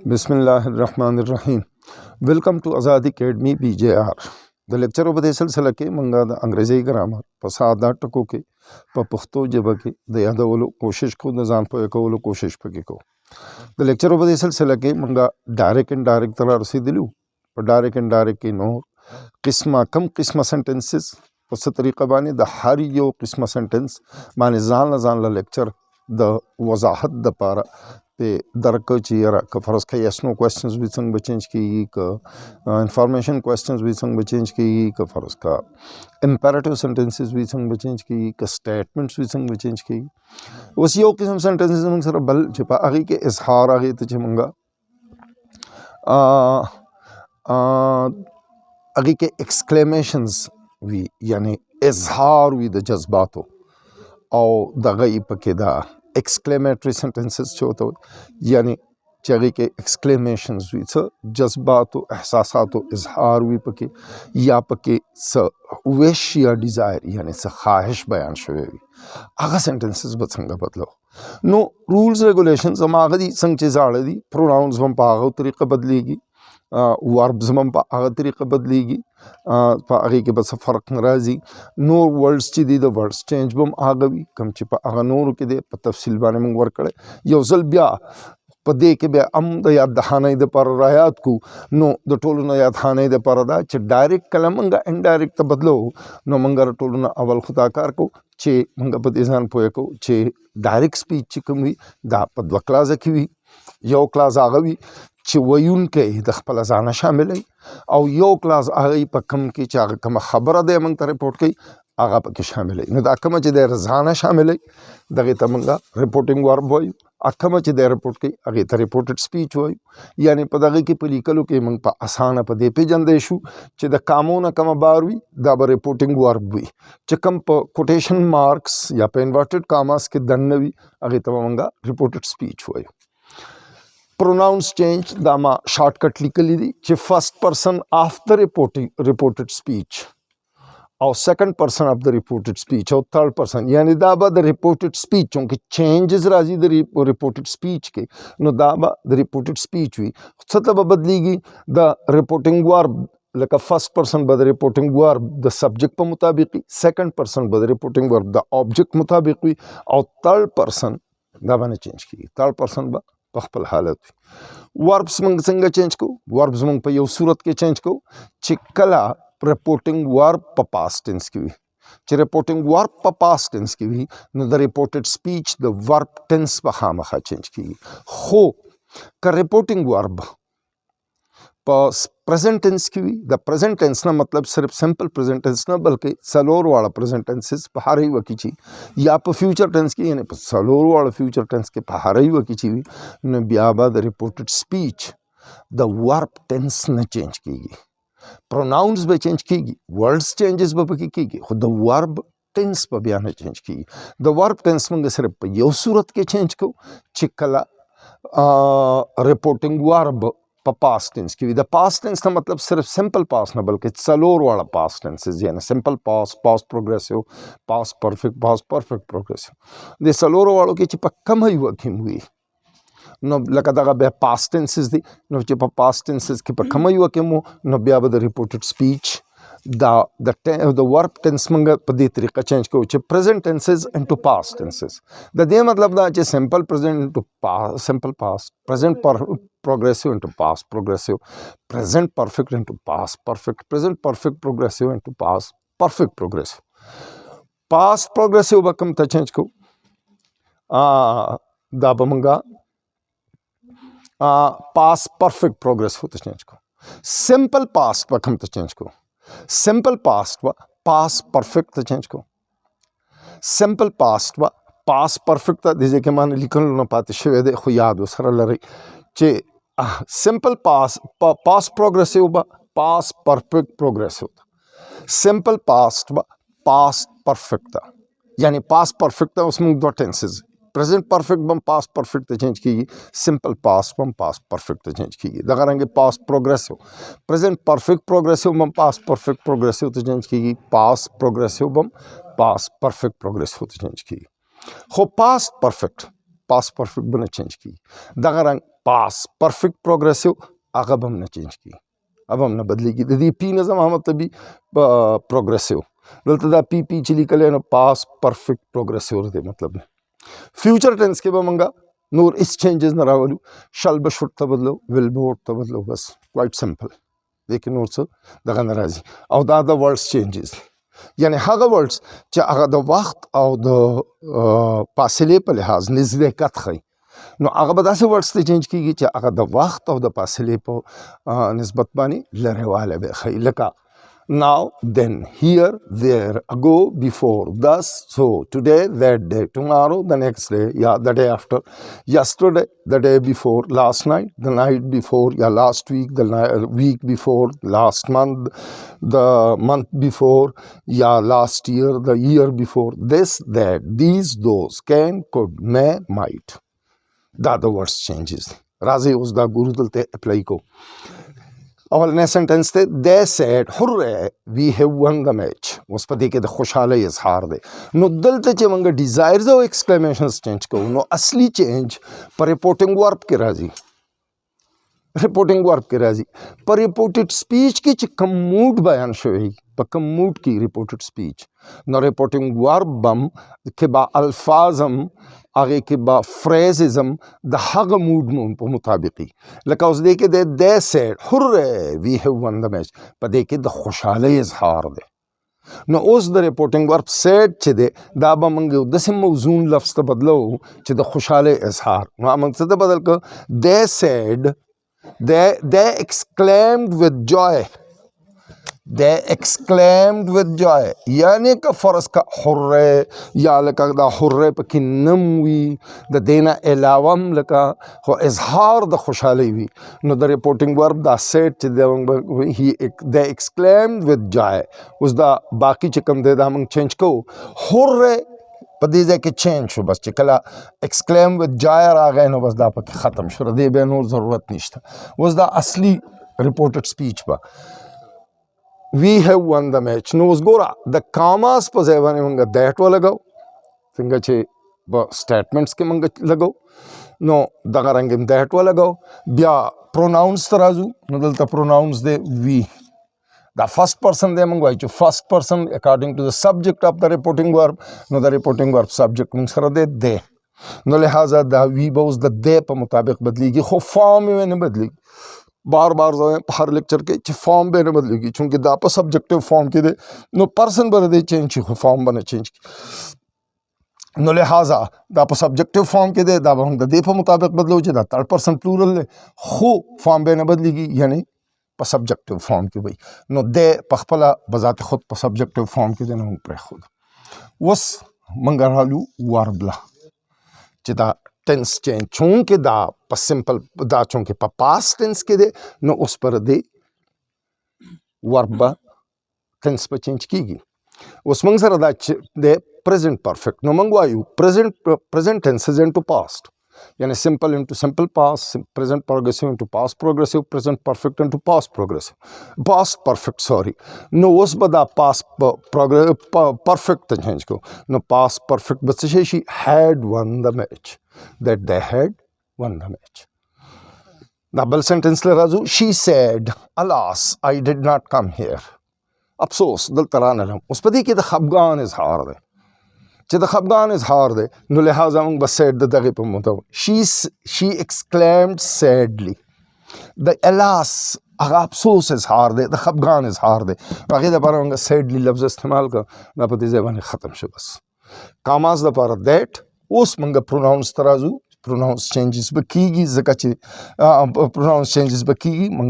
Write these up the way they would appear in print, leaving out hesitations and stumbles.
बिस्मिल्लाहिर्रहमानिर्रहीम। Welcome to Azad academy BJR। The lecture बदे सिलसिला के मंगा द अंग्रेजी ग्रामर पसादा टको के पख्तो जब के द यादवलो कोशिश को द जान पोए को कोशिश पके को द लेक्चर बदे सिलसिला के मंगा डायरेक्ट इनडायरेक्ट तरह रसीदिलू पर डायरेक्ट इनडायरेक्ट के नो किस्मा कम किस्मा सेंटेंसेस उस तरीक़ा बाने द हर यो किस्मा सेंटेंस माने जान ला लेक्चर द वजाहत द पारा पे दरक चीरा का फ़र्ज़ का यस नो क्वेश्चंस भी संग बचेंज की का इंफॉर्मेशन क्वेश्चंस भी संग बचेंज की का फ़र्ज़ का इंपेरेटिव सेंटेंसेस भी संग बचेंज की का स्टेटमेंट्स भी संग बचेंज की उस यो किस्म सेंटेंसेस मंग सर बल छिपा आगे के इजहार आगे तो चमंगा आगे के एक्सक्लेमेशंस भी यानी इजहार भी द जज्बातो और दगाई पकेदा Exclamatory sentences होता यानी चगे के Exclamations भी स जज्बातो एहसासातो इजहार भी पके या पके स विश या डिज़ायर यानी स ख्वाहिश बयान शुवे भी आगा सेंटेंसेस बतंगा बदलो नो रूल्स रेगुलेशंस हम आगा दी संग चीज़ आड़े दी प्रोनाउंस हम पागो तरीक़ा बदलेगी वर्ब्स हम आगा तरीक़ा बदलेगी आगे के बस फ़र्क नाराज़ी नो वर्ड्स ची दी द वर्ड्स चेंज बम आगा भी कम चिपा आगा नोर के दे तफसील बाने में वर्क करे योजल ब्या पदे के ब्या अम द याद दहाने द पर रायात को नो द टोलो न याद हाने द पर दा च डायरेक्ट कलमंगा इनडायरेक्ट त बदलो नो मंगर टोलो न अवल खुदाकार को चे मंगा पद इजान पोए को चे डायरेक्ट स्पीच चिकम भी दा पद वक्लाज़ की भी यो क्लास आगा भी च वयुन के दखपला जाना शामिल है और यो क्लास आगे पकम की चाग कम खबर दे मंग रिपोर्ट की आगा पके शामिल है न अकम च दे रजाना शामिल है दगे तमंगा रिपोर्टिंग वर्ब हो अकम च दे रिपोर्ट की आगे त रिपोर्टेड स्पीच हो यानी पदगे की पलीकलो के मंग पा आसान पदे पे जंदेशु च द कामो न कम बारवी द रिपोर्टिंग वर्ब भी च कम कोटेशन मार्क्स या पे इन्वर्टेड कामास के दन्नवी आगे तमंगा रिपोर्टेड स्पीच हो pronouns change दामा shortcut लिखली दी चे first person of the reported speech और second person of the reported speech और third person यानी दाबा the reported speech चूँकि changes राजी the reported speech के नो दाबा the reported speech हुई सतब बदलीगी the reporting verb like a first person by the reporting verb the subject पर मुताबिक second person by the reporting verb the object मुताबिक हुई और third person दाबा ने change की third person बा पखपल हालत वर्ब्स मंग संग चेंज को वर्ब्स मंग पे यो सूरत के चेंज को चिकला रिपोर्टिंग वर्ब प पास्ट टेंस की भी च रिपोर्टिंग वर्ब प पास्ट टेंस की भी नो the reported speech the verb tense प खामखा चेंज की हो का रिपोर्टिंग वर्ब प प्रेजेंट टेंस की भी द प्रेजेंट टेंस ना मतलब सिर्फ सिंपल प्रेजेंट टेंस ना बल्कि सलोर वाला प्रेजेंट टेंसेस पहाड़ी वकी ची या प फ्यूचर टेंस की यानी सलोर वाला फ्यूचर टेंस के पहाड़ी वकी ची भी न ब्याबा द reported speech the verb tense न चेंज कीगी प्रोनाउंस पे चेंज कीगी वर्ड्स चेंजेस पे कीगी खुद द वर्ब टेंस पे बयान चेंज कीगी द वर्ब टेंस में सिर्फ यो सूरत के चेंज को चिकला रिपोर्टिंग वर्ब पास्ट टेंस की द पास्ट टेंस ना मतलब सिर्फ सिंपल पास्ट ना बल्कि सलोर वाला पास्ट टेंसेस यानी simple past past progressive past perfect progressive दे सलोर वालों की चिपा कम ही वकीम हुई नो लका दगा बे पास्ट टेंसेस दी नो चिपा पास्ट टेंसेस की कम ही वकीम हो नो ब्या the reported speech the verb tense मंगा पदी तरीका चेंज को चे present tenses into past tenses the they मतलब दा चे simple present into past simple past present progressive into past progressive present perfect into past perfect present perfect progressive into past perfect progressive past progressive बकम ता चेंज को दा बमंगा past perfect progressive ता चेंज को simple past बकम ता चेंज को सिंपल पास्ट व पास परफेक्ट चेंज को सिंपल पास्ट व पास परफेक्ट दीजिए के मान लिखन लो ना पाते शिवे दे खु याद हो सरल रही चे सिंपल पास प्रोग्रेसिव व past perfect progressive simple past व पास परफेक्ट यानी पास परफेक्ट उसमें दो टेंसेस प्रेजेंट परफेक्ट बम पास्ट परफेक्ट चेंज की सिंपल पास्ट बम पास्ट परफेक्ट चेंज की दगारेंगे past progressive present perfect progressive बम पास्ट परफेक्ट प्रोग्रेसिव चेंज की पास्ट प्रोग्रेसिव बम पास्ट परफेक्ट प्रोग्रेसिव चेंज की हो पास्ट परफेक्ट बने चेंज की दगारंग पास परफेक्ट प्रोग्रेसिव هغه به هم نه چینج کیږي، अब هم نه بدلیږي. د دې پی نظم هم مطلبي پروګریسیو، دلته دا پی پی چې لیکلی نو پاس پرفیکٹ پروګریسیو دی مطلب نه. فیوچر ټینس کې به موږ نور اس چینجز نه راولو، شل به شوډ ته بدلو، ویل به ووډ ته بدلو، بس کوایټ سمپل. دې کې نور څه دغه نه راځي. او دا د ورډس چینجز دي، یعنی هغه ورډس چې هغه د وخت او د فاصلې په لحاظ نزدېکت ښیي، نو هغه به داسې ورډس ته چینج کېږي چې هغه د وخت او د فاصلې په نسبت باندې لرې والی به ښیي. لکه now, then, here, there, ago, before, thus, so, today, that day, tomorrow, the next day, yeah, the day after, yesterday, the day before, last night, the night before, yeah, last week, the week before, last month, the month before, yeah, last year, the year before, this, that, these, those, can, could, may, might. دا د ورډس چینجز دی. راځئ اوس دا ګورو دلته اپلای کو. اولنی سنټنس دی they said hurray we have won the match. اوس په دې کې د خوشحالۍ اظهار دی. نو دلته چې موږ ډیزایرز او ایکسکلیمیشنز چینج کوو نو اصلي چینج په ریپورټینګ ورب کې راځي. ریپورټینګ ورب کې راځي. په ریپورټډ سپیچ کې چې کوم موډ بیان شوی په کوم موډ کې ریپورټډ سپیچ، نو ریپورټینګ ورب هم کې به الفاظ هم هغې کې به فریزز هم د هغه موډ په مطابقي. لکه اوس دې کې دی they said hurray we have won the match، په دې کې د خوشحالۍ اظهار دی. نو اوس د ریپورټینګ ورب سیډ چې دی دا به موږ یو داسې موزون لفظ ته بدلو چې د خوشحالۍ اظهار. نو موږ څه ته بدل کړو they said they exclaimed with joy. they exclaimed with joy، یعنی که فرض کا حرے یا لکه دا حرے پکې نم وي د دې نه علاوه هم لکه خو اظهار د خوشحالۍ وي، نو د ریپورټینګ ورب دا سیټ چې they exclaimed with joy. اوس دا باقي چې کوم دی دا موږ چینج کوو. حرے په دې ځای کې چینج شو، بس چې کله exclaim with joy راغی نو بس دا پکې ختم شو، دې بیا نور ضرورت نشته. اوس دا اصلي ریپورټډ سپیچ به we have won the match. نو اوس ګوره د کاماس په ځای باندې موږ دیټ ولګو، څنګه چې په سټیټمنټس کې موږ لګو، نو دغه رنګ هم دیټ ولګو. بیا پروناونس ته راځو، نو دلته پروناونس دی وی، دا فرست پرسن دی، موږ وایو چې فرست پرسن اکارډنګ ټو د سبجیکټ اف د ریپورټینګ ورب، نو د ریپورټینګ ورب سبجیکټ موږ سره دی دی، نو لہٰذا دا وی به اوس د دی په مطابق بدلیږي، خو فارم یې نه بدلیږي. بار بار په هر لیکچر کې چې فارم به نه بدلیږي، چونکې دا په سبجیکټیو فارم کې دی، نو پرسن به دی چینج شي خو فارم به نه چینج کی. نو لہٰذا دا په سبجیکټیو فارم کې دی، دا به هم د دې په مطابق بدلو چې دا تھرډ پرسن پلورل دی، خو فارم به نه بدلیږي، یعنی په سبجیکټیو فارم کې وي. نو دی په خپله بذات خود په سبجیکټیو فارم کې دی، نو موږ پرېښود. اوس موږ رالو ورب له چې دا ټینس چینج، چونکې دا په سمپل دا چونکې په پاس ټینس کې دی، نو اوس پر دې ورب به ټینس په چینج کېږي. اوس موږ سره دا چې دی پریزنټ پرفیکټ، نو موږ وایو پریزنټ ټینس از انټو پاسټ، یعنی سمپل انټو سمپل پاس، پریزنٹ پروگریسیو انټو پاس پروگریسیو، پریزنٹ پرفیکٹ انټو پاس پروگریسیو، پاس پرفیکٹ سوري. نو اوس به دا پاس پرفیکٹ ته چینج کو، نو پاس پرفیکٹ به څه شي had won the match، that they had won the match. دا بل سنټنس له راځو she said alas I did not come here. افسوس دلته رانغلم. اوس په دې کې د خفګان اظهار دی، چې د خفګان اظهار دی، نو لہٰذا موږ به سیډ د دغې په مطابق she exclaimed sadly. د الاس هغه افسوس اظهار دی، د خفګان اظهار دی، هغې دپاره موږ سیډلی لفظ استعمال کړه، دا په دې ځای باندې ختم شو. بس کاماس دپاره دیټ. اوس موږ پروناونس ته راځو. پروناونس چینجز به کېږي، ځکه چې پروناونس چینجز به کېږي. موږ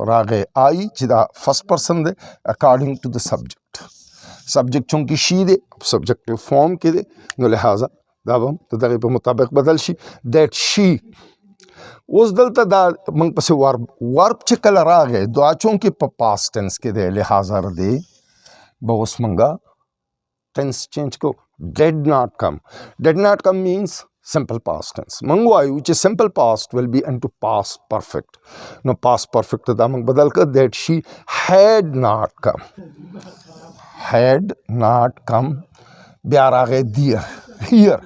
راغی آئی چې دا فرست پرسن دی اکارډنګ ټو د سبجیکټ، سبجیکټ چونکې شي دی سبجیکټیو فارم کې دی، نو لہٰذا دا به هم د دغې په مطابق بدل شي دیٹ شي. اوس دلته دا موږ پسې ورب چې کله راغی دا چونکې په پاس ټینس کې دی، لہٰذا دی به اوس موږ ټینس چینج کو. did not come. did not come means simple past tense. موږ وایو چې simple past will be into past perfect. نو past perfect دا موږ بدل کړ that she had not come. had not come. بیا راغی dear. here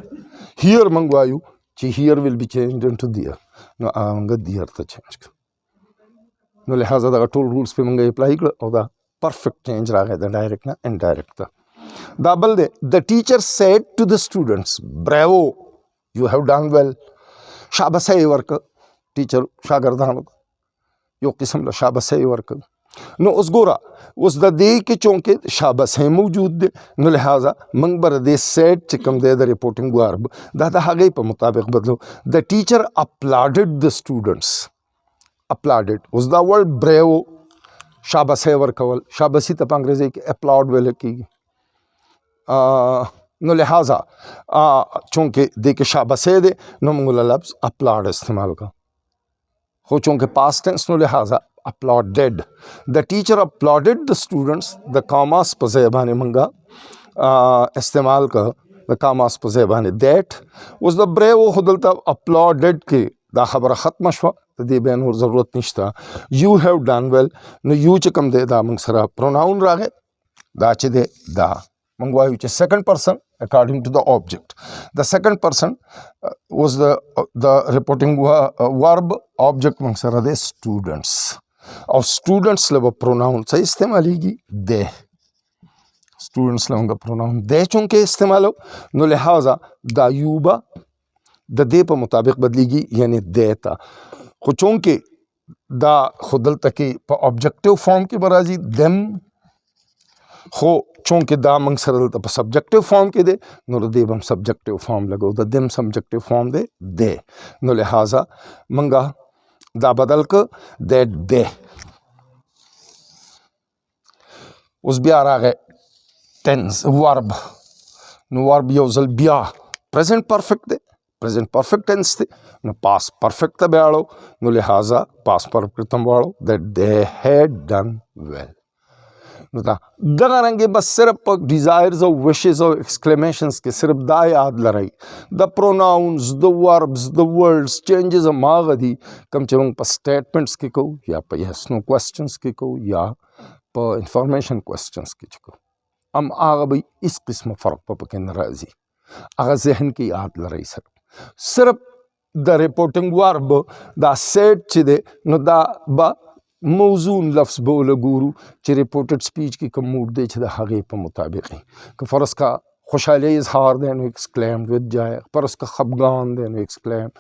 موږ وایو چې here will be changed into dear. نو هغه موږ دیئر ته چینج کړ. نو لہٰذا دغه ټول رولس په موږ اپلای کړه او دا پرفیکټ چینج راغی د ډایرکټ نه انډایرکټ ته. دا بل دی د ټیچر سیډ ټو د سټوډنټس براوو یو هیو ډن ویل. شاباسۍ یې ورکړه ټیچر شاګردانو ته یو قسم له شاباسۍ ورکړه. نو اوس ګوره اوس د دې کې چونکې شاباسۍ موجود دی نو لہٰذا موږ به د دې سیډ چې کوم دی د ریپورټینګ ورب دا د هغې په مطابق بدلو. د ټیچر اپلاډډ د سټوډنټس اپلاډډ. اوس دا ورډ براوو شاباسۍ ورکول شاباسي ته په انګریزي کې اپلاډ ویل کېږي. نو لہٰذا چونکې دې کې شاباسۍ دی نو موږ لفظ اپلاډ استعمال کړو. خو چونکې پاسټ ټینس نو لہٰذا applauded. The teacher applauded the students. The commas په ځای باندې موږ استعمال کړ د commas په ځای باندې that. اوس د bravo خو دلته applauded کې دا خبره ختمه شوه د دې بیا نور ضرورت نشته. you have done well. نو you چې کوم دی دا موږ سره pronoun راغی دا چې دی دا موږ وایو چې second person according to the object. The second person was the reporting verb. Object موږ سره دی students او students له به pronoun څه استعمالیږي دی. students له موږ pronoun دی چونکې استعمالو نو لہٰذا دا یو به د دې په مطابق بدلیږي یعنی دی ته. خو چونکې دا خو دلته کې په objective form کې به راځي them. خو چونکې دا موږ سره دلته په subjective form کې دی نو د دې به هم subjective form لګو. د them subjective form دی دی نو لہٰذا موږ دا بدل که that they. اوس بیا راغی ټینس ورب. نو ورب یو ځل بیا پریزنٹ پرفیکٹ دی پریزنٹ پرفیکٹ ټینس دی نو پاس پرفیکٹ ته بیا اړو نو لہٰذا پاس پرفیکٹ ته واړو that they had done well. نو دا دغه رنګې بس صرف په ډیزایرز او وشز او ایکسکلیمیشنز کې صرف دا یاد لرئ د پروناؤنز د وربز د ورډز چینجز هماغه دي کوم چې موږ په سټیټمنټس کې کوو یا په یس نو کوېسچنز کې کوو یا په انفارمیشن کوېسچنز کې چې کوو هماغه به هېڅ قسمه فرق په پکې نه راځي. هغه ذهن کې یاد لرئ صرف د ریپورټینګ ورب دا سیټ چې دی نو دا به موزون لفظ به ولګورو چې ریپورټډ سپیچ کې کوم موډ دی چې د هغې په مطابق که فرض کا خوشحالی اظهار دی نو ایکسکلیمډ وذ جای. فرض کا خفګان دی نو ایکسکلیم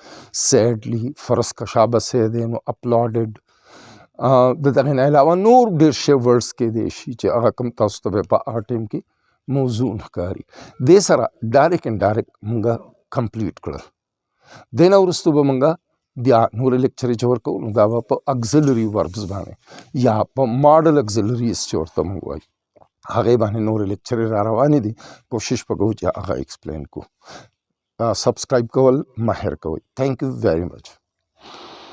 سیډلی. فرض کا شاباسۍ دی نو اپلاډډ. د دغې نه علاوه نور ډېر شی ورډس کېدی شي چې هغه کوم تاسو ته به په هغه ټایم کې موزون ښکاري. دې سره ډایرکټ انډایرکټ موږ کمپلیټ کړل. دې نه وروستو به موږ بیا نور لیکچرې چې ورکوو نو دا به په اګزلري وربز باندې یا په ماډل اګزلریز چې ورته موږ وایو هغې باندې نورې لیکچرې را روانې دي. کوشش به کوو چې هغه ایکسپلین کړو. سبسکرایب کول مه هېر کوئ. تھینک یو ویری مچ.